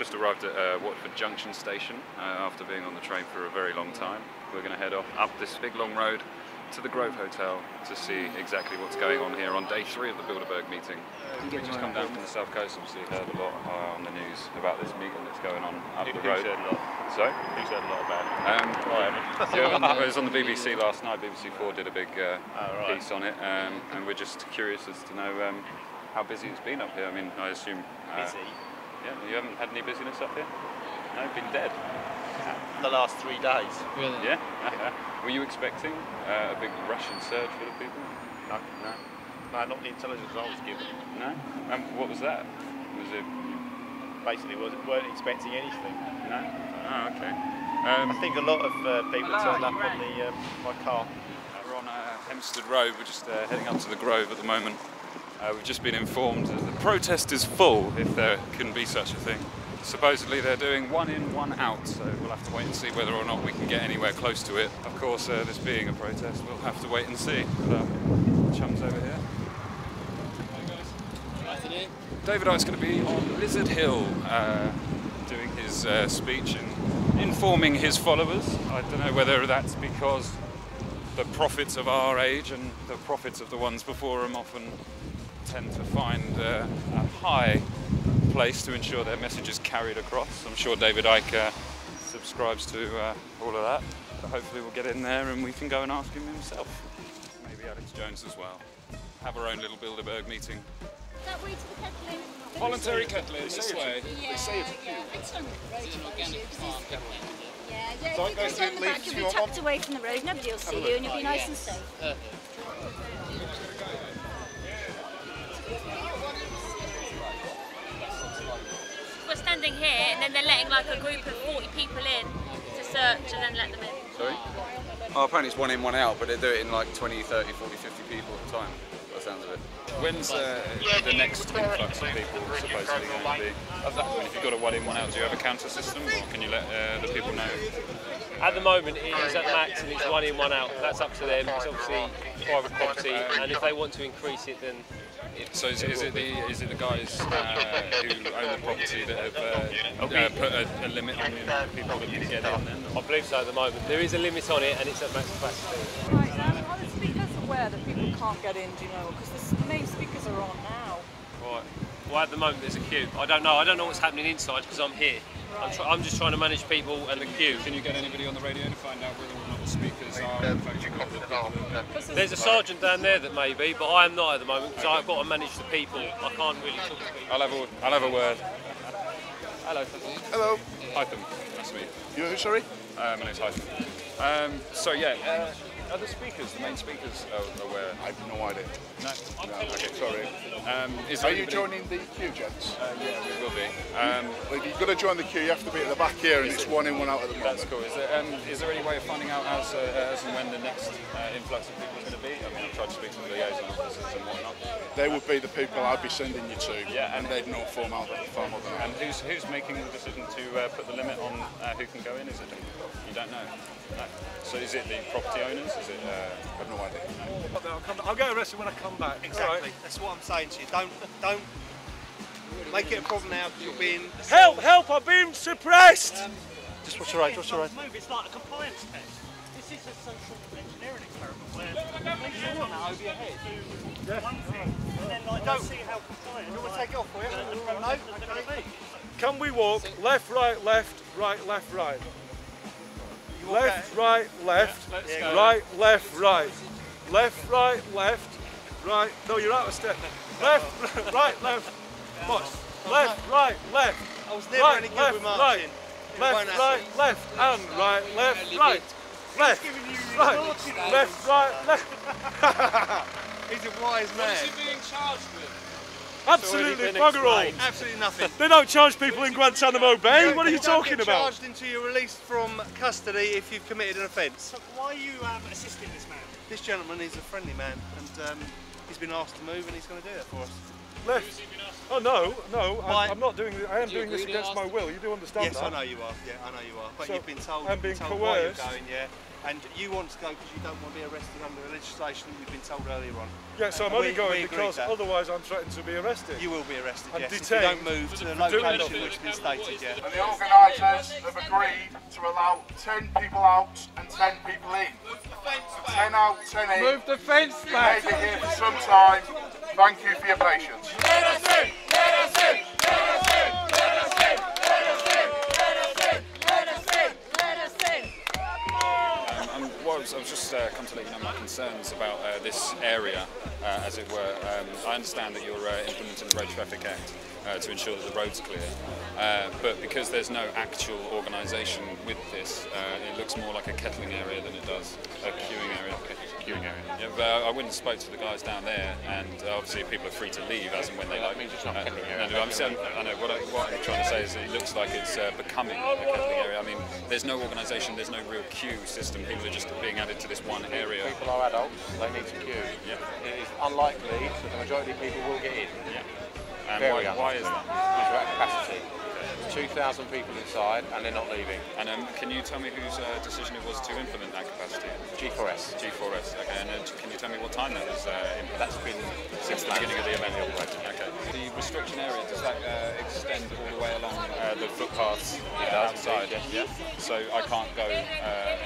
Just arrived at Watford Junction Station after being on the train for a very long time. We're going to head off up this big long road to the Grove Hotel to see exactly what's going on here on day 3 of the Bilderberg meeting. We've just come down from the south coast, obviously heard a lot on the news about this meeting that's going on up the road. Sorry? Who's heard a lot about it? Yeah, it was on the BBC last night. BBC 4 did a big piece on it, and we're just curious as to know how busy it's been up here. I mean, I assume... busy? Yeah, you haven't had any busyness up here? No, been dead. The last 3 days. Really? Yeah? Were you expecting a big Russian surge full of people? No. No, not the intelligence I was given. No? What was that? Was it... Basically, weren't expecting anything. No? Oh, okay. I think a lot of people turned up on my car. We're on Hempstead Road. We're just heading up to the Grove at the moment. We've just been informed that the protest is full, if there can be such a thing. Supposedly they're doing 1 in, 1 out, so we'll have to wait and see whether or not we can get anywhere close to it. Of course, this being a protest, we'll have to wait and see. But, chums over here. Good afternoon. David Icke's going to be on Lizard Hill doing his speech and informing his followers. I don't know whether that's because the prophets of our age and the prophets of the ones before them often tend to find a high place to ensure their message is carried across. I'm sure David Icke subscribes to all of that, but hopefully we'll get in there and we can go and ask him himself. Maybe Alex Jones as well. Have our own little Bilderberg meeting. That way to the kettling. Voluntary kettling, this way. Yeah, it's on the road. It's an organic farm kettling. Yeah, if you go down the back, you'll be tucked away from the road, nobody will see you and you'll be nice and safe. We're standing here and then they're letting like a group of 40 people in to search and then let them in. Sorry? Oh, apparently it's 1 in, 1 out, but they do it in like 20, 30, 40, 50 people at a time, by the sounds of it. When's the next influx of people supposedly going to be? I mean, if you've got a 1 in, 1 out, do you have a counter system, or can you let the people know? At the moment it is at max and it's 1 in, 1 out. That's up to them. It's obviously private property, and if they want to increase it, then. So is it the guys who own the property that have put a limit on the people that can get in then? I believe so at the moment. There is a limit on it and it's at max capacity. Right, are the speakers aware that people can't get in, do you know? Because the main speakers are on now. Right. Well, at the moment there's a queue. I don't know what's happening inside because I'm here. Right. I'm just trying to manage people and the queue. Can you get anybody on the radio to find out whether or not the speakers are in fact the people? There's a sergeant down there that may be, but I am not at the moment because I've got to manage the people. I can't really talk to people. I'll have a word. Hello. Hello. Hytham. Nice to meet you. You who, sorry? My name's Hytham. So yeah, are the speakers, the main speakers, aware? I have no idea. No? Okay, sorry. Are you joining the queue, gents? Yeah, we will be. Well, if you're going to join the queue, you have to be at the back here, and it's 1 in, 1 out at the moment. That's cool. Is there any way of finding out as and when the next influx of people is going to be? I mean, I've tried to speak to the liaison officers and whatnot. They would be the people I'd be sending you to, yeah, and they'd know far more than I. And who's making the decision to put the limit on who can go in? Is it you don't know? No. So is it the property owners? Is it? I have no idea. No. I'll get arrested when I come back. Exactly. Right. That's what I'm saying to you. Don't make it a problem now because you're being. Help! I'm being suppressed. Just what's your age? What's your age? It's like a compliance test. This is a social engineering experiment where you want that over your head. Do one thing, and then like see how compliant. You want to take it off for you? No. Okay. Can we walk left, right, left, right, left, right? Left, right, left, right, left, right. Left, right, left, right. No, you're out of step. Left, right, left. Watch. Left, right, left. I was never any good with marching. Left, right, left, and right, left, right. Left, right, left, right, left. He's a wise man. What is he being charged with? Absolutely, bugger all. Absolutely nothing. They don't charge people in Guantanamo Bay. What are you talking about? You don't get charged until you're released from custody if you've committed an offence. So why are you assisting this man? This gentleman is a friendly man, and he's been asked to move, and he's going to do that for us. Left. Who's he been asked to Oh no, I'm not doing this. I am doing this against my will. You do understand yes, that? I know you are. Yeah, I know you are. But So, you've been told. I'm being why you're coerced. going. Yeah. And you want to go because you don't want to be arrested under the legislation that you've been told earlier on. Yeah, so I'm And only going we agreed because that. otherwise I'm threatened to be arrested. You will be arrested, I'm yes, detained if you don't move to the location which has been stated, yeah. And the organisers have agreed to allow 10 people out and 10 people in. 10 out, 10 in. Move the fence You back. may be here for some time. Thank you for your patience. Let us in! Let us in! Let us in! Let us in! Let us in! Let us in! Let us in! I've just come to let you know my concerns about this area, as it were. I understand that you're implementing the Road Traffic Act to ensure that the road's clear, but because there's no actual organisation with this, it looks more like a kettling area than it does a queuing area. Yeah, but I went and spoke to the guys down there, and obviously people are free to leave as and when they like. means it's not a kettling area. No, I know what I'm trying to say is it looks like it's becoming a kettling area. I mean, there's no organisation, there's no real queue system. People are just being added to this one area. People are adults, they need to queue. Yeah. It is unlikely that the majority of people will get in. Yeah. And Very why is that? Because we're at capacity. There's 2,000 people inside and they're not leaving. And can you tell me whose decision it was to implement that capacity? G4S. G4S, okay. And can you tell me what time that was implemented? That's been Since the beginning of the event. Okay. The restriction area, does that extend all the way along the footpaths outside? Yes. So I can't go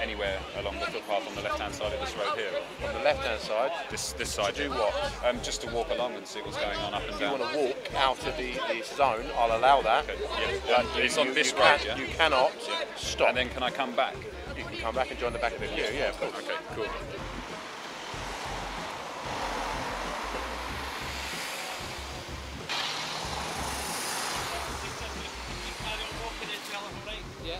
anywhere along the footpath on the left-hand side of this road here? On the left-hand side? This side. To do what? Just to walk along and see what's going on up and If down. you want to walk out of the zone, I'll allow that. Okay. Yeah. But It's on this road, yeah? You cannot stop. And then can I come back? You can come back and join the back of the queue, yeah, of course. Okay, cool. Yeah.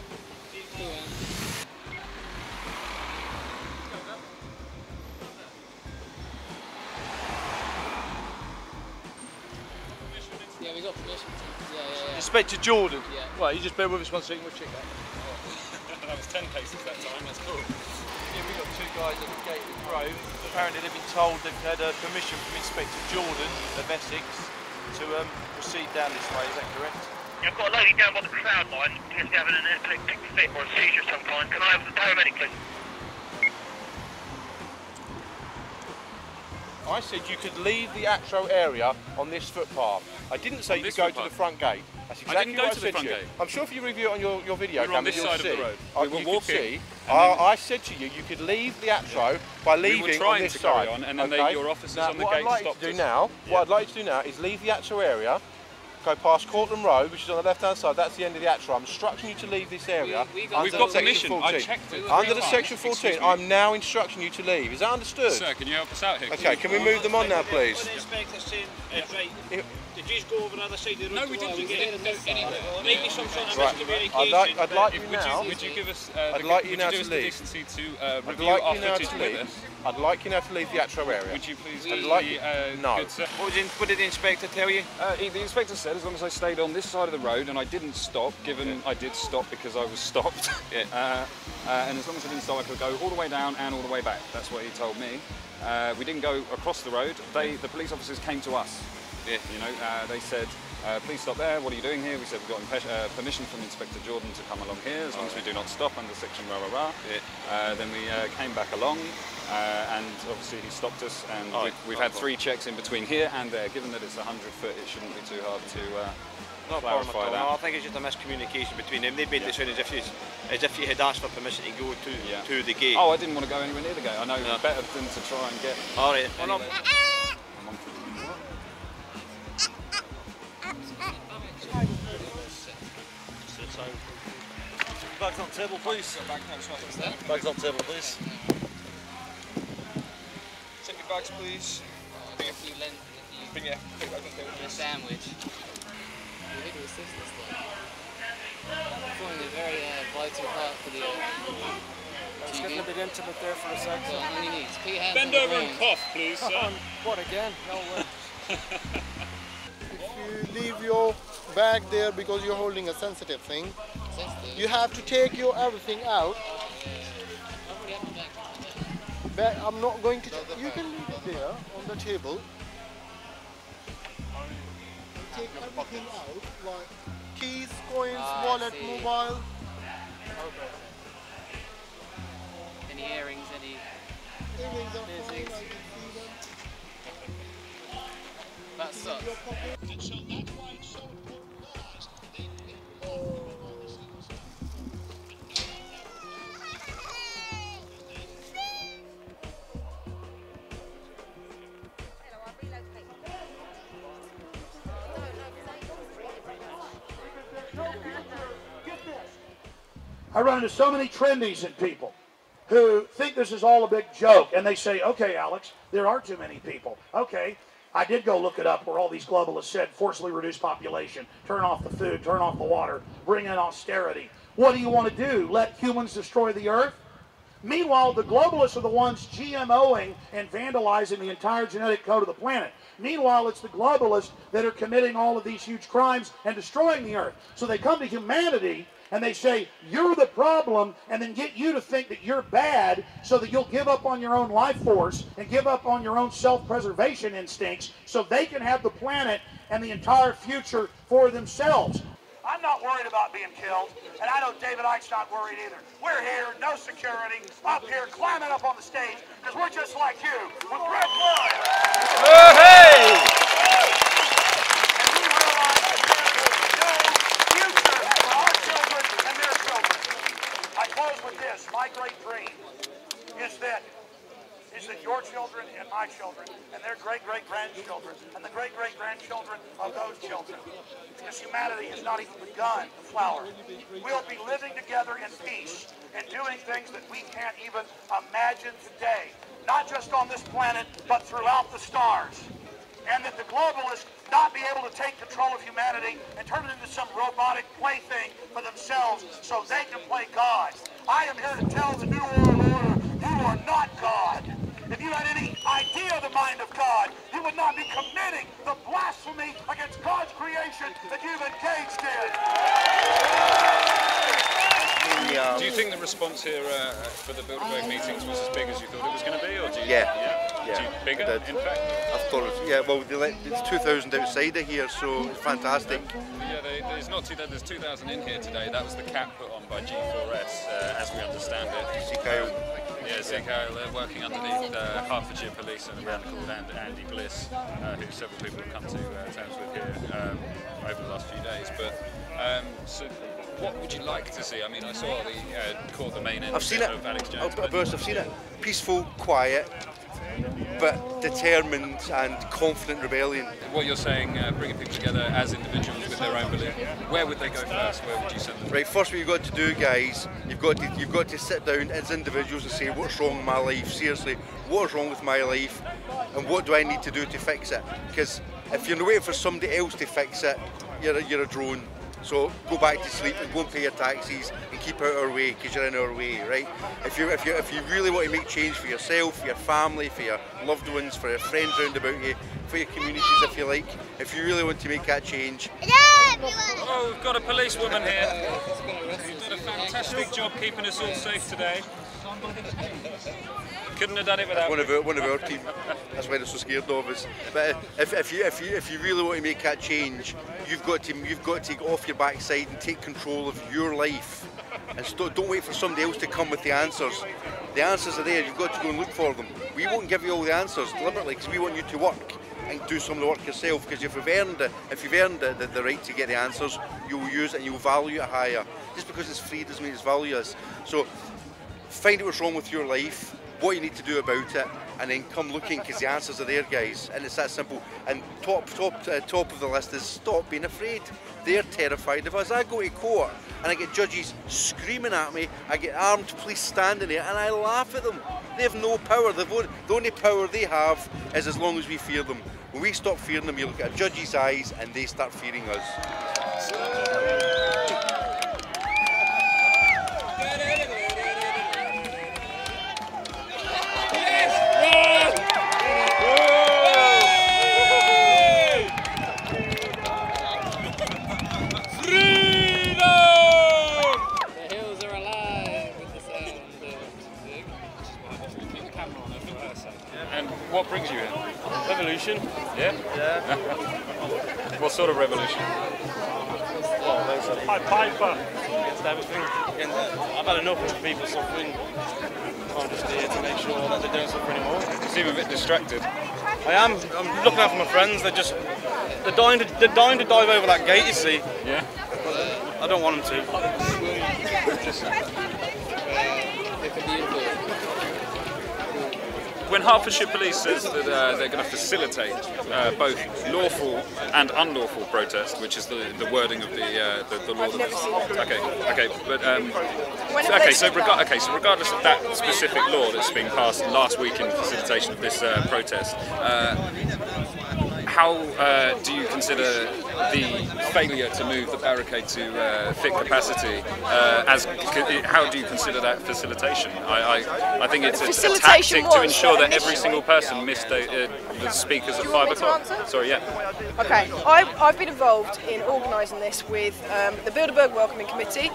Yeah, we got permission. Yeah. Inspector Jordan. Yeah. Right, you just bear with us 1 second, we'll check that. That was 10 paces that time, that's cool. Yeah, we've got 2 guys at the gate of the Grove. Apparently they've been told they've had permission from Inspector Jordan of Essex to proceed down this way, is that correct? Yeah, I've got a lady down by the crowd line, just having an epileptic fit or a seizure of some kind. Can I have the paramedic, please? I said you could leave the Atro area on this footpath. I didn't say you could go to the front gate. That's exactly didn't go what to I the said front you. gate. I'm sure if you review it on your video We were on camera, this you'll side see. of the road. We were you could walking, see. and I said to you, you could leave the Atro by leaving We were trying on this to side. carry on, and then okay? your officers now, on the what gate I'd like stopped you to do us. now, What I'd like you to do now is leave the Atro area, go past Cortland Road, which is on the left-hand side. That's the end of the Atro. I'm instructing you to leave this area. We've under got Section permission. 14. I checked it. Under the Section 14, I'm now instructing you to leave. Is that understood? Sir, can you help us out here? Okay, can we move them on now, please? What the inspector's saying is right. Did you go over the other side of the road? No, we didn't. We didn't go anywhere. Well, there may be some sort of Right. miscommunication. I'd like you now. Would you give us? I'd like you now to the leave. decency to I'd review like our you now footage to with leave. us? I'd like you now to leave the Atro area. Would you please? I'd like you. No. Good, sir. What did the inspector tell you? The inspector said as long as I stayed on this side of the road and I didn't stop, given I did stop because I was stopped, and as long as I didn't stop I could go all the way down and all the way back. That's what he told me. We didn't go across the road. The police officers came to us. Yeah. You know, they said, please stop there, what are you doing here? We said we've got permission from Inspector Jordan to come along here as long as we do not stop under section rah rah rah. Yeah. Then we came back along and obviously he stopped us, and we've had 3 checks in between here and there. Given that it's 100 foot, it shouldn't be too hard to clarify that. No, I think it's just a miscommunication between them. They made it sound as if you had asked for permission to go to the gate. Oh, I didn't want to go anywhere near the gate. I know better than to try and get... All right. Well, Bags on table, please. Bags on table, please. Check your bags, please. Bring your bags on table, please. Sandwich. Forming a very vital part for the It's getting a bit intimate there for a second. Well, on your knees. Put your hands Bend on the over and ground. cough, please, sir. What again? No way. If you leave your bag there because you're holding a sensitive thing, you have to take your everything out. I'm not going to. You can leave it there on the table. take everything out, like keys, coins, wallet, mobile. Any earrings, any Earrings are fine, I piercings? can see them. That sucks. And so that's why it's so important laws. I run into so many trendies and people who think this is all a big joke, and they say, okay, Alex, there are too many people. Okay, I did go look it up where all these globalists said forcibly reduce population, turn off the food, turn off the water, bring in austerity. What do you want to do? Let humans destroy the earth? Meanwhile, the globalists are the ones GMOing and vandalizing the entire genetic code of the planet. Meanwhile, it's the globalists that are committing all of these huge crimes and destroying the earth. So they come to humanity and they say, you're the problem, and then get you to think that you're bad so that you'll give up on your own life force and give up on your own self-preservation instincts so they can have the planet and the entire future for themselves. I'm not worried about being killed, and I know David Icke's not worried either. We're here, no security, up here, climbing up on the stage, because we're just like you, with Red Blood. Oh, hey! I close with this. My great dream is that your children and my children and their great-great-grandchildren and the great-great-grandchildren of those children, because humanity has not even begun to flower, we'll be living together in peace and doing things that we can't even imagine today, not just on this planet, but throughout the stars. And that the globalists not be able to take control of humanity and turn it into some robotic plaything for themselves so they can play God. I am here to tell the New World Order, you are not God. If you had any idea of the mind of God, you would not be committing the blasphemy against God's creation that you've engaged in. Do you think the response here for the Bilderberg meetings was as big as you thought it was going to be, or do you? Yeah. Bigger, in fact? I thought it was, yeah, well, it's 2,000 outside of here, so it's fantastic. Yeah, there's 2,000 in here today. That was the cap put on by G4S, as we understand it. See Kyle. Yeah, see Kyle. They're working underneath Hertfordshire Police and a man called Andy Bliss, who several people have come to terms with here over the last few days. But so, what would you like to see? I mean, I saw caught the main end of Alex Jones. I've seen it. Peaceful, quiet, but determined and confident rebellion. What you're saying, bringing people together as individuals with their own belief. Where would they go first? Where would you send them? Right, first what you've got to do, guys, you've got to sit down as individuals and say, what's wrong with my life? Seriously, what is wrong with my life? And what do I need to do to fix it? Because if you're waiting for somebody else to fix it, you're a drone. So go back to sleep and go and pay your taxis and keep out our way, because you're in our way, right? If you really want to make change for yourself, for your family, for your loved ones, for your friends round about you, for your communities, if you like, if you really want to make that change. Oh, we've got a policewoman here. You've done a fantastic job keeping us all safe today. Couldn't have done it without one of our team. That's why they're so scared of us. But if you really want to make that change, you've got to go off your backside and take control of your life. And don't wait for somebody else to come with the answers. The answers are there. You've got to go and look for them. We won't give you all the answers deliberately, because we want you to work and do some of the work yourself. Because if you've earned the right to get the answers, you will use it and you will value it higher. Just because it's free doesn't mean it's valueless. So find out what's wrong with your life, what you need to do about it, and then come looking, because the answers are there, guys, and it's that simple. And top of the list is stop being afraid. They're terrified of us. I go to court and I get judges screaming at me, I get armed police standing there, and I laugh at them. They have no power. The only power they have is as long as we fear them. When we stop fearing them, you look at a judge's eyes and they start fearing us. And what brings you here? Revolution. Yeah? Yeah. What's sort of revolution? Piper against everything. I've had enough of people suffering. I'm just here to make sure that they don't suffer anymore. You seem a bit distracted. I am. I'm looking out for my friends. They're dying to dive over that gate. You see? Yeah. I don't want them to. When Hertfordshire Police says that they're going to facilitate both lawful and unlawful protest, which is the wording of the law. Okay, but so regardless of that specific law that's been passed last week in facilitation of this protest, how do you consider the failure to move the barricade to fit capacity how do you consider that facilitation? I think it's a tactic to ensure that every single person missed the speakers at 5 o'clock. Sorry, yeah. Okay, I've been involved in organising this with the Bilderberg Welcoming Committee,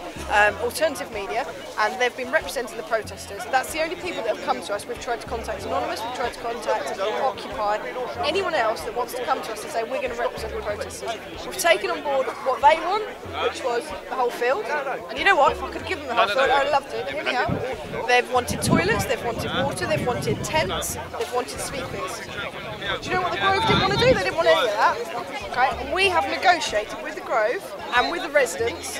alternative media, and they've been representing the protesters. That's the only people that have come to us. We've tried to contact Anonymous, we've tried to contact Occupy, anyone else that wants to come to us and say we're going to represent the protesters. We've taken on board what they want, which was the whole field. And you know what? If I could give them the whole field, I'd love to. Hear me out. They've wanted toilets, they've wanted water, they've wanted tents, they've wanted speakers. Do you know what the Grove didn't want to do? They didn't want any of that. Okay, and we have negotiated with the Grove and with the residents,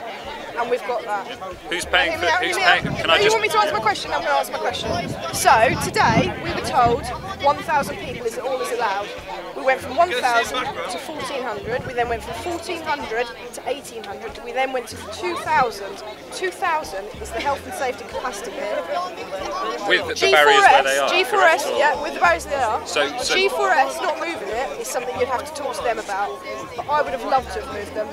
and we've got that. Who's paying for? Who's paying? Can I You just? want me to answer my question? I'm going to answer my question. So today we were told 1,000 people is all is allowed. We went from 1,000 to 1,400. We then went from 1,400 to 1,800. We then went to 2,000. 2,000 is the health and safety capacity here. With the barriers where they are. G4S, yeah, with the barriers they are. So G4S not moving it is something you'd have to talk to them about. But I would have loved to have moved them.